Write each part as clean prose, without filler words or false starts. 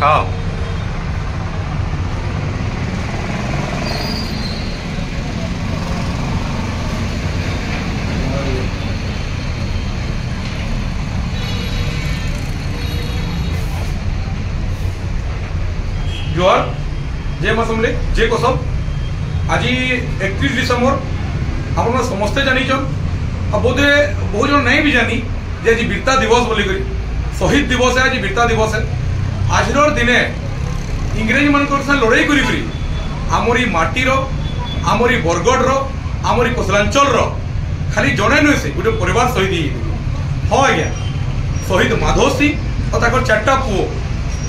हाँ जोहार जय माँ समले जय कोसम आज 31 डिसेम्बर आप समस्ते जानीचन बोधे बहुत जन नहीं भी जानी जे आज वीरता दिवस बोलिक शहीद दिवस है। आज वीरता दिवस है। आज दिने इंग्रेज मान लड़ाई करी आमरी माटीर आमरी बरगढ़ आमरी कोसलांचल खाली जड़े नुहे से गोटे परिवार शहीद हाँ आज्ञा शहीद माधव सिंह और चार्टा पुओ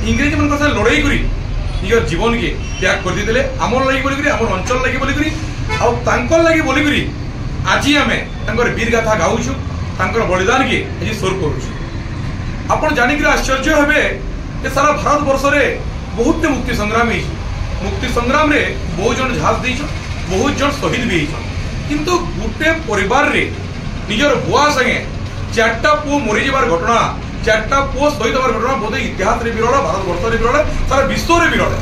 इंग्रेज मान लड़ाई करी निजर जीवन के त्याग कर देते आमर लगी बोलिक आम अंचल लगी बोलिक लगी बोलिक आज आम वीर गाथा गाऊछु बलिदान के आज स्वर करुछु। आपण जानिक आश्चर्य हेबे जे सारा भारत वर्ष में बहुत मुक्ति संग्राम रे बहुत जन झांस देछ बहुत जन शहीद भी किंतु गोटे परिवार रे निजर बुआ संगे चार्टा पुओ मरी जबार घटना चार्टा पुओ शहीद हमार घटना बोधे इतिहास रे विरल भारत वर्ष रे विरल सारा विश्व रे विरल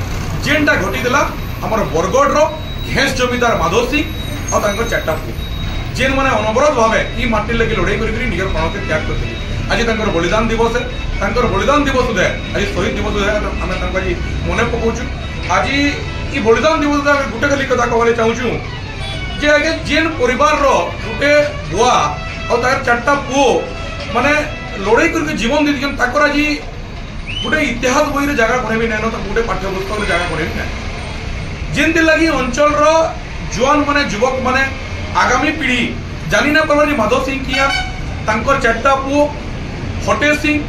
जेनटा घटी देला हमर बरगढ़ रो घेस जमीदार माधव सिंह और तांकर चार्टा पुओ जेन माने अनवरत भावे ई माटी लगी लड़ाई करी निजर प्राण के त्याग करते आज तांकर बलिदान दिवस है। तांकर बलिदान दिवस उदय आज शहीद दिवस उदय आम आज मन पकाऊँ आज ई बलिदान दिवस गोटे खाली कथा कहले चाहूँ जे आगे जेन परिवार रो गोटे बुआ और तार चार्टा पुओ माने लड़ाई करके जीवन दे दिजन ताकर आज गोटे इतिहास बही रे जगह पढ़ेबी ना गोटे पाठ्यपुस्तक जगह पढ़ेबी ना जेन लगी अंचल रो जुआन माने युवक माने आगामी पीढ़ी जानी ना पारे माधव सिंह किया तांकर चार्टा पुओ हटे सिंह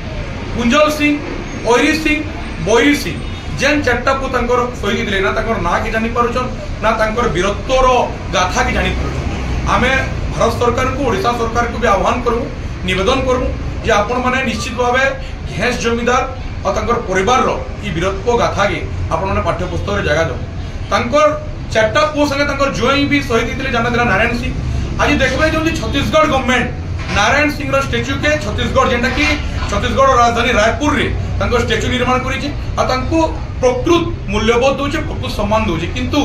कुंजल सिंह ओरी सिंह बैरी सिंह जेन चार्टा पुओ तांकर शहीद दिले ना तांकर ना के जानी पारुछन ना तांकर वीरत्वर गाथा के जानी पारुछन। आमे भारत सरकार को ओडिशा सरकार को भी आह्वान करूँ निवेदन करूँ जे आपण माने निश्चित भावे घेस जमीदार और तांकर परिवार रो ई वीरत्व गाथा के आपण माने पाठ्यपुस्तक रे जगह दो तांकर चार्टा पुओ संगे तांकर जोई भी शहीद दिले जाना दिला नारायण सिंह आज देखबे जो छत्तीसगढ़ गवर्नमेंट नारायण सिंह रो स्टैच्यू के छत्तीसगढ़ जेंटा कि छत्तीसगढ़ राजधानी रायपुर रे तांको स्टैच्यू निर्माण करिछि आ तांको प्रकृत मूल्यबोध दोचे प्रकृत सम्मान दोचे किंतु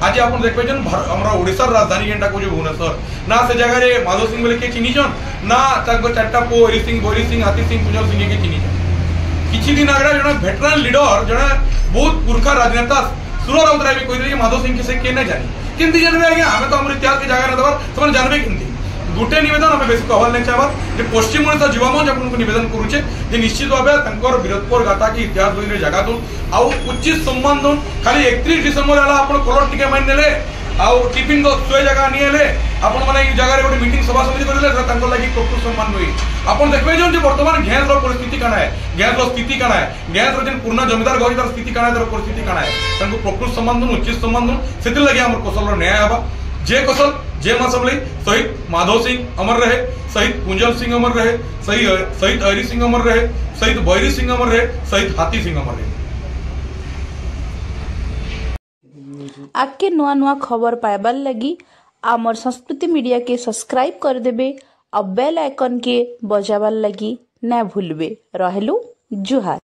आज आप देखबे जन हमरा ओडिसा राजधानी जेंटा को भुवनेश्वर ना से जगह रे माधव सिंह बोले के चिन्हिजन ना तांको चार्टा पुओ हरि सिंह बैरी सिंह हाथी सिंह कुंजल सिंह के चिन्हिजन किछि दिन आगरा जने वेटरन लीडर जने बहुत पुरखा राजनेता सुर राउतराय भी कहि माधव सिंह से के नहीं जानी किंतु जानबे आज्ञा हमें तो हमर इतिहास के जगह न दबार तुम जानबे किंतु गोटे निवेदन हमें बेसी कहल नहीं चाहबार जे पश्चिम ओडिशा युवामंच आपन निवेदन करूचे जे निश्चित भाबे तांकर वीरत्वर गाथा की इतिहास बही रे जगह दो आ उचित सम्मान दो खाली 31 डिसेंबर आला आपन कलर टिके मान नेले आ टिफिन को सोय जगह नि हेले आपन माने ई जगह रे गोटे मीटिंग सभा समिति करले तांकर लागि प्रकृत सम्मान होई आपन देखबे जे वर्तमान घेस रो परिस्थिति काना है घेस रो स्थिति काना है घेस रो जेन पूर्ण जमीदार गरी तार स्थिति काना है परिस्थिति काना है तांको प्रकृत सम्मान दो उचित सम्मान दो सेति लागि हमर कौशल रो न्याय हबा जय कौशल जय मां सबले शहीद माधव सिंह अमर रहे शहीद कुंजल सिंह अमर रहे शहीद हरि सिंह अमर रहे शहीद बैरी सिंह अमर रहे शहीद हाथी सिंह अमर रहे। आके नुआ नुआ खबर पाइबार लगी आमर संस्कृति मीडिया के सब्सक्राइब कर देबे और बेल आइकन के बजाबार लगी ना भूलबे। रहलु जुहार।